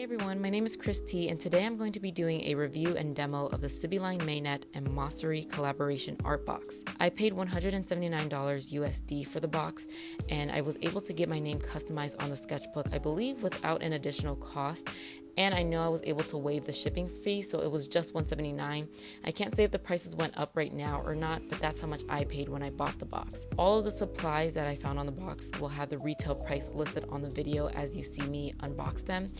Hey everyone, my name is Christy and today I'm going to be doing a review and demo of the Sibylline Meynet and Mossery collaboration art box. I paid $179 USD for the box and I was able to get my name customized on the sketchbook, I believe without an additional cost. And I know I was able to waive the shipping fee, so it was just $179. I can't say if the prices went up right now or not, but that's how much I paid when I bought the box. All of the supplies that I found on the box will have the retail price listed on the video as you see me unbox them.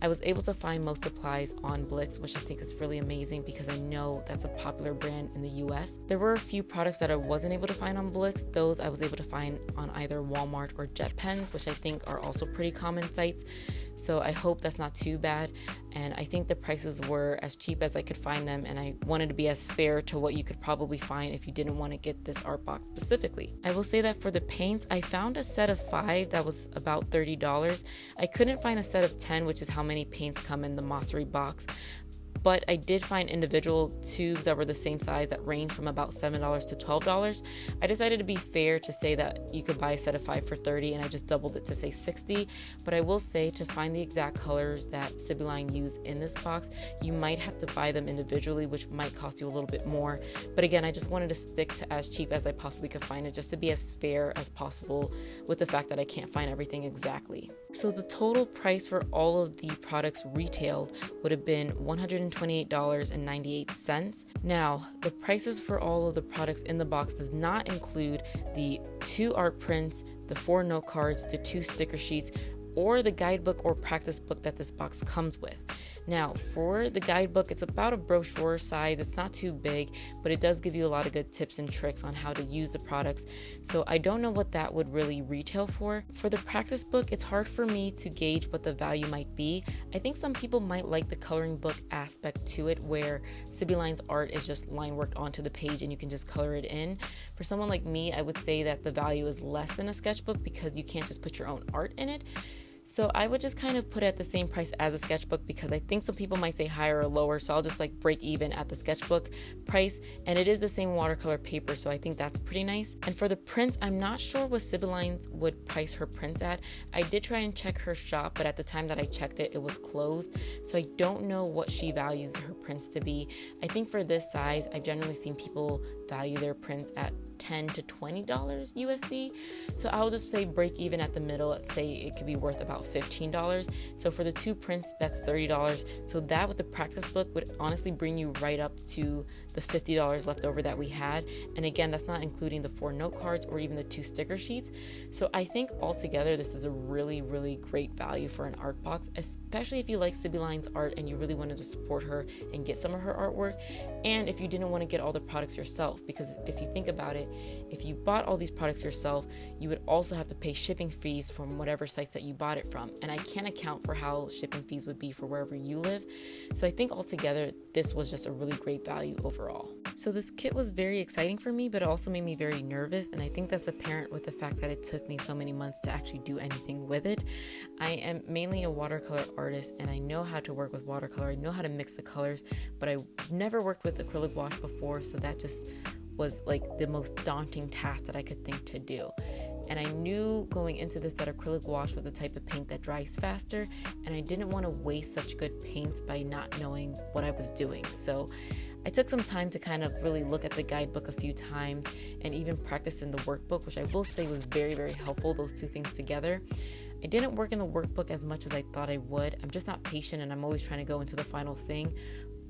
I was able to find most supplies on Blitz, which I think is really amazing because I know that's a popular brand in the US. There were a few products that I wasn't able to find on Blitz. Those I was able to find on either Walmart or JetPens, which I think are also pretty common sites. So I hope that's not too bad. And I think the prices were as cheap as I could find them, and I wanted to be as fair to what you could probably find if you didn't want to get this art box specifically. I will say that for the paints, I found a set of 5 that was about $30. I couldn't find a set of 10, which is how many paints come in the Mossery box. But I did find individual tubes that were the same size that ranged from about $7 to $12. I decided to be fair to say that you could buy a set of 5 for $30 and I just doubled it to say $60. But I will say to find the exact colors that Sibylline used in this box, you might have to buy them individually, which might cost you a little bit more. But again, I just wanted to stick to as cheap as I possibly could find it, just to be as fair as possible with the fact that I can't find everything exactly. So the total price for all of the products retailed would have been $128.98. Now, the prices for all of the products in the box does not include the 2 art prints, the 4 note cards, the 2 sticker sheets, or the guidebook or practice book that this box comes with. Now, for the guidebook, it's about a brochure size. It's not too big, but it does give you a lot of good tips and tricks on how to use the products. So I don't know what that would really retail for. For the practice book, it's hard for me to gauge what the value might be. I think some people might like the coloring book aspect to it, where Sibylline's art is just line worked onto the page and you can just color it in. For someone like me, I would say that the value is less than a sketchbook because you can't just put your own art in it. So I would just kind of put it at the same price as a sketchbook because I think some people might say higher or lower. So I'll just like break even at the sketchbook price. And it is the same watercolor paper, so I think that's pretty nice. And for the prints, I'm not sure what Sibylline would price her prints at. I did try and check her shop, but at the time that I checked it, it was closed. So I don't know what she values her prints to be. I think for this size, I've generally seen people value their prints at $10 to $20 USD. So I'll just say break even at the middle. Let's say it could be worth about $15. So for the 2 prints, that's $30. So that with the practice book would honestly bring you right up to the $50 left over that we had. And again, that's not including the 4 note cards or even the 2 sticker sheets. So I think altogether, this is a really, really great value for an art box, especially if you like Sibylline's art and you really wanted to support her and get some of her artwork. And if you didn't want to get all the products yourself, because if you think about it, if you bought all these products yourself, you would also have to pay shipping fees from whatever sites that you bought it from. And I can't account for how shipping fees would be for wherever you live. So I think altogether, this was just a really great value overall. So this kit was very exciting for me, but it also made me very nervous. And I think that's apparent with the fact that it took me so many months to actually do anything with it. I am mainly a watercolor artist and I know how to work with watercolor. I know how to mix the colors, but I've never worked with acrylic wash before. So that just was like the most daunting task that I could think to do. And I knew going into this that acrylic wash was the type of paint that dries faster, and I didn't want to waste such good paints by not knowing what I was doing. So I took some time to kind of really look at the guidebook a few times and even practice in the workbook, which I will say was very, very helpful, those 2 things together. I didn't work in the workbook as much as I thought I would. I'm just not patient and I'm always trying to go into the final thing.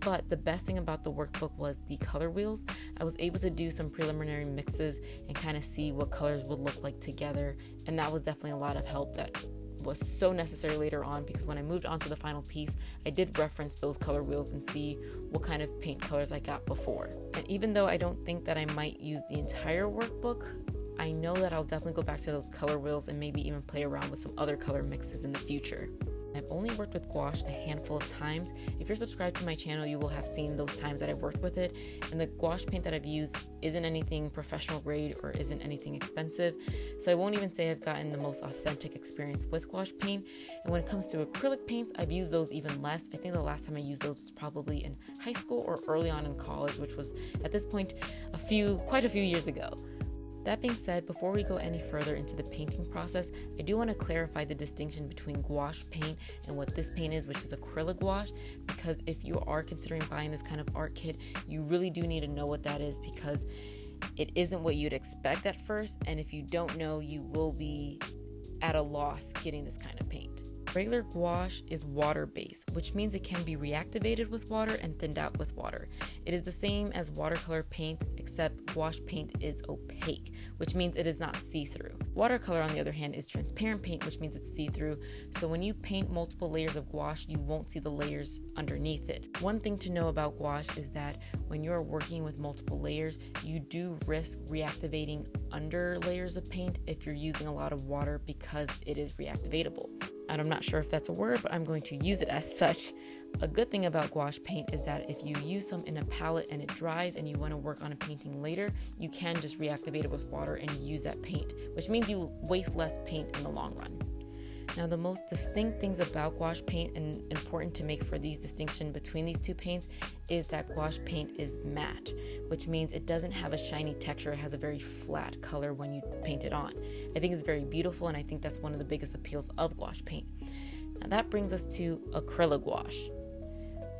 But the best thing about the workbook was the color wheels. I was able to do some preliminary mixes and kind of see what colors would look like together. And that was definitely a lot of help that was so necessary later on, because when I moved on to the final piece, I did reference those color wheels and see what kind of paint colors I got before. And even though I don't think that I might use the entire workbook, I know that I'll definitely go back to those color wheels and maybe even play around with some other color mixes in the future. I've only worked with gouache a handful of times. If you're subscribed to my channel, you will have seen those times that I've worked with it. And the gouache paint that I've used isn't anything professional grade or isn't anything expensive. So I won't even say I've gotten the most authentic experience with gouache paint. And when it comes to acrylic paints, I've used those even less. I think the last time I used those was probably in high school or early on in college, which was at this point quite a few years ago. That being said, before we go any further into the painting process, I do want to clarify the distinction between gouache paint and what this paint is, which is acrylic gouache, because if you are considering buying this kind of art kit, you really do need to know what that is, because it isn't what you'd expect at first, and if you don't know, you will be at a loss getting this kind of paint. Regular gouache is water-based, which means it can be reactivated with water and thinned out with water. It is the same as watercolor paint, except gouache paint is opaque, which means it is not see-through. Watercolor, on the other hand, is transparent paint, which means it's see-through, so when you paint multiple layers of gouache, you won't see the layers underneath it. One thing to know about gouache is that when you're working with multiple layers, you do risk reactivating under layers of paint if you're using a lot of water, because it is reactivatable. And I'm not sure if that's a word, but I'm going to use it as such. A good thing about gouache paint is that if you use some in a palette and it dries and you want to work on a painting later, you can just reactivate it with water and use that paint, which means you waste less paint in the long run. Now, the most distinct things about gouache paint, and important to make for these distinction between these two paints, is that gouache paint is matte, which means it doesn't have a shiny texture. It has a very flat color when you paint it on. I think it's very beautiful, and I think that's one of the biggest appeals of gouache paint. Now, that brings us to acrylic gouache.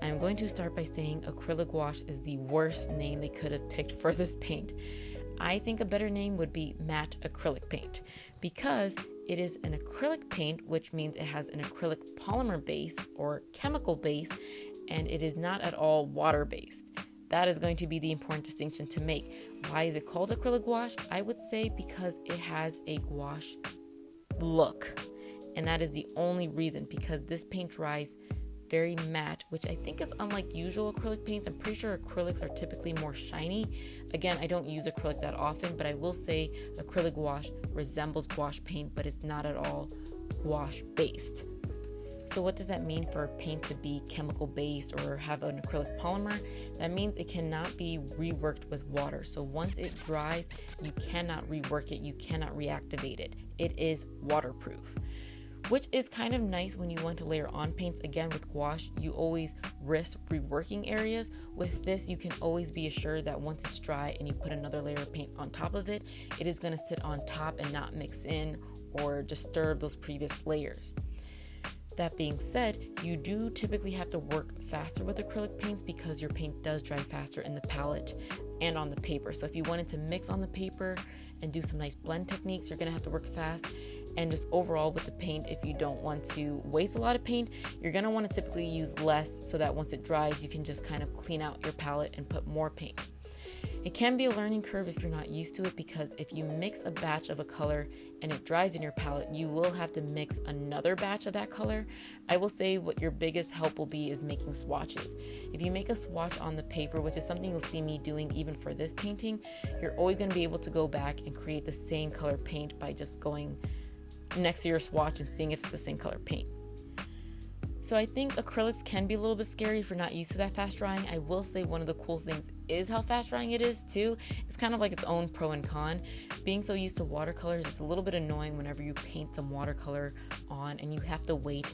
I'm going to start by saying acrylic gouache is the worst name they could have picked for this paint. I think a better name would be matte acrylic paint, because it is an acrylic paint, which means it has an acrylic polymer base or chemical base, and it is not at all water-based. That is going to be the important distinction to make. Why is it called acrylic gouache? I would say because it has a gouache look, and that is the only reason, because this paint dries very matte, which I think is unlike usual acrylic paints. I'm pretty sure acrylics are typically more shiny. Again, I don't use acrylic that often, but I will say acrylic gouache resembles gouache paint, but it's not at all gouache based. So what does that mean for a paint to be chemical based or have an acrylic polymer? That means it cannot be reworked with water. So once it dries, you cannot rework it, you cannot reactivate it. It is waterproof, which is kind of nice when you want to layer on paints. Again, with gouache, you always risk reworking areas. With this, you can always be assured that once it's dry and you put another layer of paint on top of it, it is going to sit on top and not mix in or disturb those previous layers. That being said, you do typically have to work faster with acrylic paints because your paint does dry faster in the palette and on the paper. So if you wanted to mix on the paper and do some nice blend techniques, you're going to have to work fast. And just overall with the paint, if you don't want to waste a lot of paint, you're going to want to typically use less so that once it dries, you can just kind of clean out your palette and put more paint. It can be a learning curve if you're not used to it, because if you mix a batch of a color and it dries in your palette, you will have to mix another batch of that color. I will say what your biggest help will be is making swatches. If you make a swatch on the paper, which is something you'll see me doing even for this painting, you're always going to be able to go back and create the same color paint by just going next to your swatch and seeing if it's the same color paint. So I think acrylics can be a little bit scary if you're not used to that fast drying. I will say one of the cool things is how fast drying it is too. It's kind of like its own pro and con. Being so used to watercolors, it's a little bit annoying whenever you paint some watercolor on and you have to wait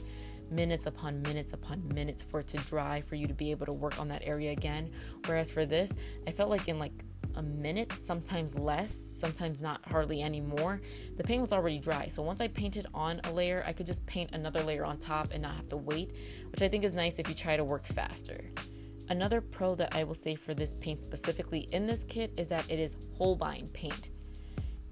minutes upon minutes upon minutes for it to dry for you to be able to work on that area again. Whereas for this, I felt like in a minute, sometimes less, sometimes not hardly any more, the paint was already dry. So once I painted on a layer, I could just paint another layer on top and not have to wait, which I think is nice if you try to work faster. Another pro that I will say for this paint specifically in this kit is that it is Holbein paint.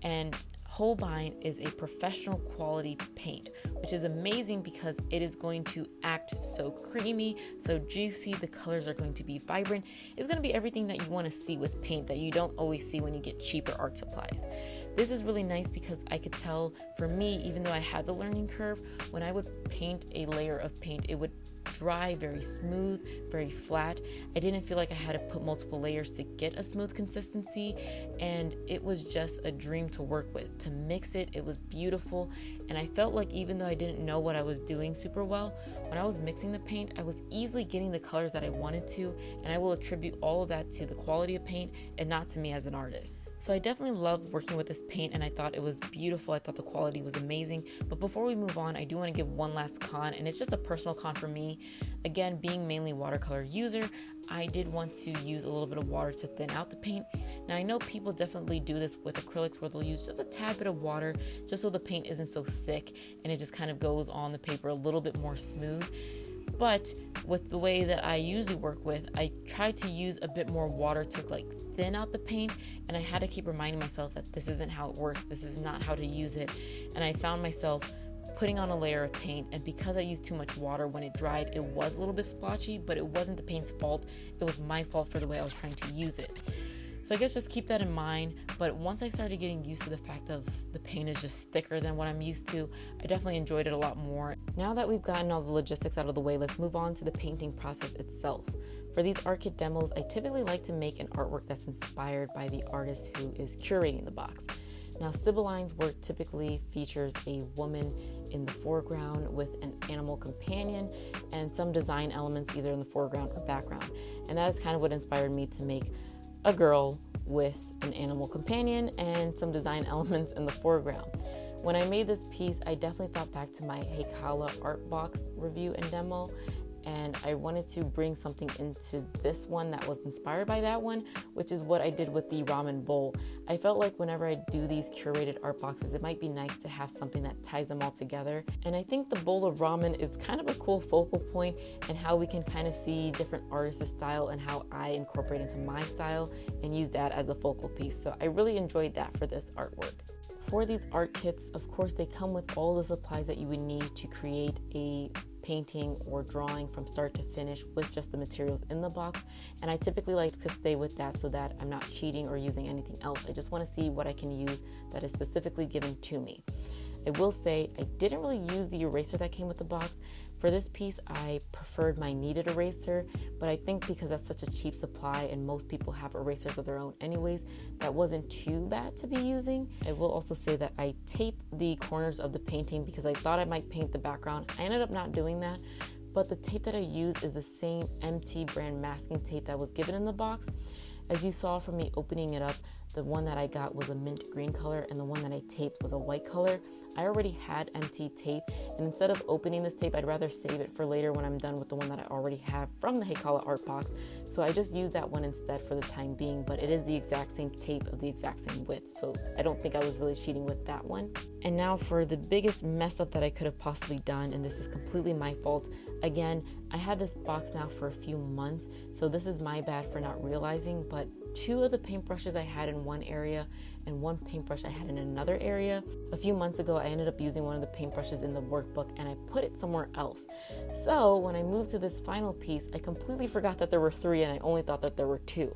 And Holbein is a professional quality paint, which is amazing because it is going to act so creamy, so juicy. The colors are going to be vibrant. It's going to be everything that you want to see with paint that you don't always see when you get cheaper art supplies. This is really nice because I could tell for me, even though I had the learning curve, when I would paint a layer of paint, it would dry very smooth, very flat. I didn't feel like I had to put multiple layers to get a smooth consistency, and it was just a dream to work with. To mix it, it was beautiful, and I felt like even though I didn't know what I was doing super well, when I was mixing the paint, I was easily getting the colors that I wanted to, and I will attribute all of that to the quality of paint and not to me as an artist. So I definitely loved working with this paint and I thought it was beautiful. I thought the quality was amazing. But before we move on, I do want to give one last con, and it's just a personal con for me. Again, being mainly watercolor user, I did want to use a little bit of water to thin out the paint. Now I know people definitely do this with acrylics where they'll use just a tad bit of water just so the paint isn't so thick and it just kind of goes on the paper a little bit more smooth. But with the way that I usually work with, I try to use a bit more water to like thin out the paint, and I had to keep reminding myself that this isn't how it works, this is not how to use it. And I found myself putting on a layer of paint, and because I used too much water, when it dried it was a little bit splotchy, but it wasn't the paint's fault, it was my fault for the way I was trying to use it. So I guess just keep that in mind. But once I started getting used to the fact of the paint is just thicker than what I'm used to, I definitely enjoyed it a lot more. Now that we've gotten all the logistics out of the way, let's move on to the painting process itself. For these art kit demos, I typically like to make an artwork that's inspired by the artist who is curating the box. Now, Sibylline's work typically features a woman in the foreground with an animal companion and some design elements either in the foreground or background. And that is kind of what inspired me to make a girl with an animal companion and some design elements in the foreground. When I made this piece, I definitely thought back to my Heikala art box review and demo, and I wanted to bring something into this one that was inspired by that one, which is what I did with the ramen bowl. I felt like whenever I do these curated art boxes, it might be nice to have something that ties them all together. And I think the bowl of ramen is kind of a cool focal point and how we can kind of see different artists' style and how I incorporate into my style and use that as a focal piece. So I really enjoyed that for this artwork. For these art kits, of course, they come with all the supplies that you would need to create a painting or drawing from start to finish with just the materials in the box, and I typically like to stay with that so that I'm not cheating or using anything else. I just want to see what I can use that is specifically given to me. I will say I didn't really use the eraser that came with the box. For this piece, I preferred my kneaded eraser, but I think because that's such a cheap supply and most people have erasers of their own anyways, that wasn't too bad to be using. I will also say that I taped the corners of the painting because I thought I might paint the background. I ended up not doing that, but the tape that I used is the same MT brand masking tape that was given in the box. As you saw from me opening it up, the one that I got was a mint green color and the one that I taped was a white color. I already had MT tape, and instead of opening this tape, I'd rather save it for later when I'm done with the one that I already have from the Heikala art box. So I just used that one instead for the time being, but it is the exact same tape of the exact same width, so I don't think I was really cheating with that one. And now for the biggest mess up that I could have possibly done, and this is completely my fault. Again, I had this box now for a few months, so this is my bad for not realizing, but 2 of the paintbrushes I had in one area and 1 paintbrush I had in another area. A few months ago, I ended up using one of the paintbrushes in the workbook and I put it somewhere else. So when I moved to this final piece, I completely forgot that there were 3 and I only thought that there were 2.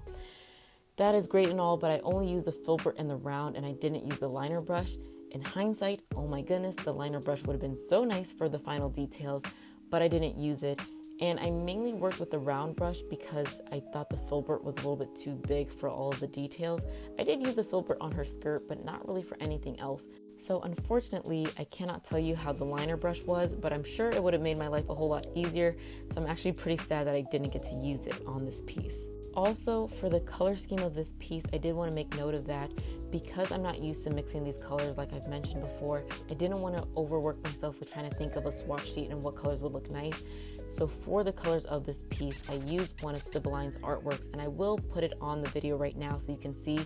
That is great and all, but I only used the filbert and the round and I didn't use the liner brush. In hindsight, oh my goodness, the liner brush would have been so nice for the final details, but I didn't use it. And I mainly worked with the round brush because I thought the filbert was a little bit too big for all of the details. I did use the filbert on her skirt, but not really for anything else. So unfortunately, I cannot tell you how the liner brush was, but I'm sure it would have made my life a whole lot easier. So I'm actually pretty sad that I didn't get to use it on this piece. Also, for the color scheme of this piece, I did want to make note of that because I'm not used to mixing these colors like I've mentioned before. I didn't want to overwork myself with trying to think of a swatch sheet and what colors would look nice. So for the colors of this piece, I used one of Sibylline's artworks, and I will put it on the video right now so you can see.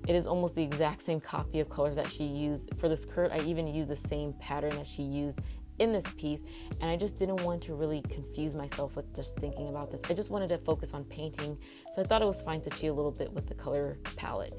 It is almost the exact same copy of colors that she used. For the skirt, I even used the same pattern that she used in this piece, and I just didn't want to really confuse myself with just thinking about this. I just wanted to focus on painting, so I thought it was fine to cheat a little bit with the color palette.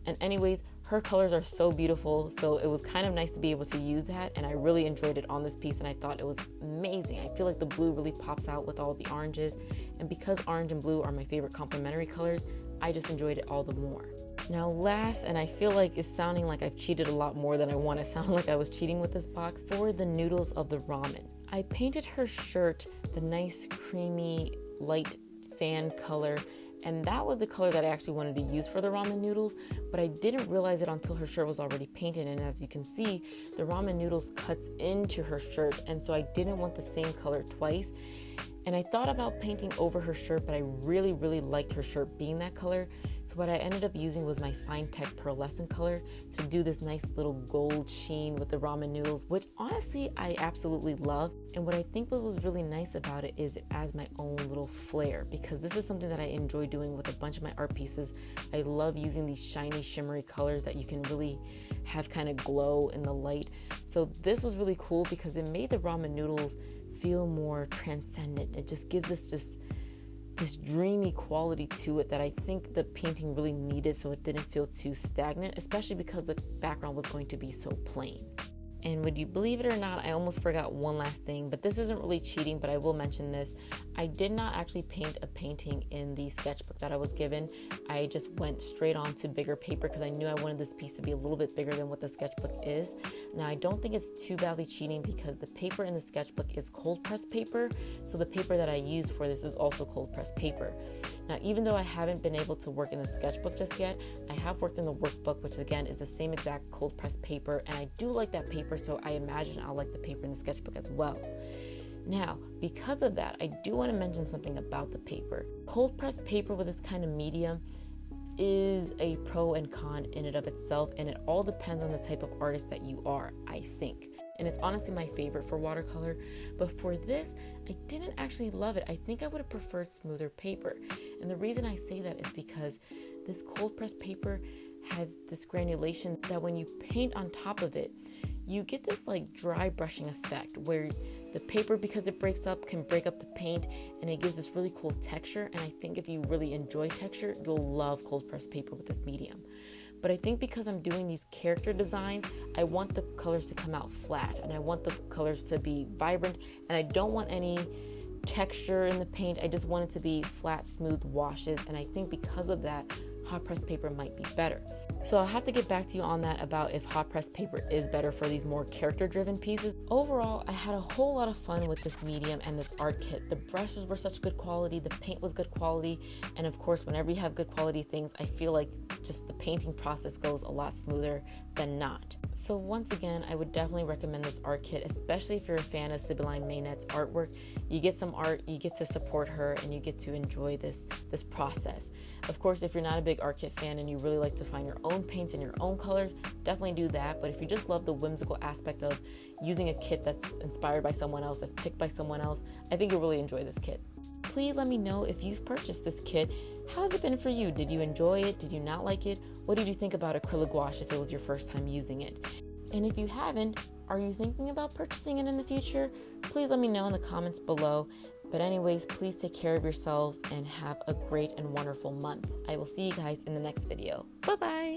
And anyways, her colors are so beautiful, so it was kind of nice to be able to use that, and I really enjoyed it on this piece, and I thought it was amazing. I feel like the blue really pops out with all the oranges, and because orange and blue are my favorite complementary colors, I just enjoyed it all the more. Now last, and I feel like it's sounding like I've cheated a lot more than I want to sound like I was cheating with this box, for the noodles of the ramen. I painted her shirt the nice creamy light sand color, and that was the color that I actually wanted to use for the ramen noodles, but I didn't realize it until her shirt was already painted, and as you can see, the ramen noodles cuts into her shirt, and so I didn't want the same color twice. And I thought about painting over her shirt, but I really liked her shirt being that color. So what I ended up using was my Fine Tech Pearlescent color to do this nice little gold sheen with the ramen noodles, which honestly I absolutely love. And what I think what was really nice about it is it adds my own little flair, because this is something that I enjoy doing with a bunch of my art pieces. I love using these shiny, shimmery colors that you can really have kind of glow in the light. So this was really cool because it made the ramen noodles feel more transcendent. It just gives us this dreamy quality to it that I think the painting really needed, so it didn't feel too stagnant, especially because the background was going to be so plain. And would you believe it or not, I almost forgot one last thing, but this isn't really cheating, but I will mention this. I did not actually paint a painting in the sketchbook that I was given. I just went straight on to bigger paper because I knew I wanted this piece to be a little bit bigger than what the sketchbook is. Now, I don't think it's too badly cheating because the paper in the sketchbook is cold pressed paper, so the paper that I use for this is also cold pressed paper. Now, even though I haven't been able to work in the sketchbook just yet, I have worked in the workbook, which again is the same exact cold pressed paper, and I do like that paper, so I imagine I'll like the paper in the sketchbook as well. Now, because of that, I do want to mention something about the paper. Cold pressed paper with this kind of medium is a pro and con in and of itself, and it all depends on the type of artist that you are, I think. And it's honestly my favorite for watercolor, but for this, I didn't actually love it. I think I would have preferred smoother paper. And the reason I say that is because this cold pressed paper has this granulation that when you paint on top of it, you get this like dry brushing effect where the paper, because it breaks up, can break up the paint, and it gives this really cool texture. And I think if you really enjoy texture, you'll love cold pressed paper with this medium. But I think because I'm doing these character designs, I want the colors to come out flat, and I want the colors to be vibrant, and I don't want any texture in the paint. I just want it to be flat, smooth washes, and I think because of that, hot pressed paper might be better. So I'll have to get back to you on that about if hot pressed paper is better for these more character driven pieces. Overall, I had a whole lot of fun with this medium and this art kit. The brushes were such good quality, the paint was good quality, and of course whenever you have good quality things, I feel like just the painting process goes a lot smoother than not. So once again, I would definitely recommend this art kit, especially if you're a fan of Sibylline Meynet's artwork. You get some art, you get to support her, and you get to enjoy this process. Of course, if you're not a big art kit fan and you really like to find your own paints and your own colors, definitely do that. But if you just love the whimsical aspect of using a kit that's inspired by someone else, that's picked by someone else, I think you'll really enjoy this kit. Please let me know if you've purchased this kit. How has it been for you? Did you enjoy it? Did you not like it? What did you think about acrylic gouache if it was your first time using it? And if you haven't, are you thinking about purchasing it in the future? Please let me know in the comments below. But anyways, please take care of yourselves and have a great and wonderful month. I will see you guys in the next video. Bye-bye.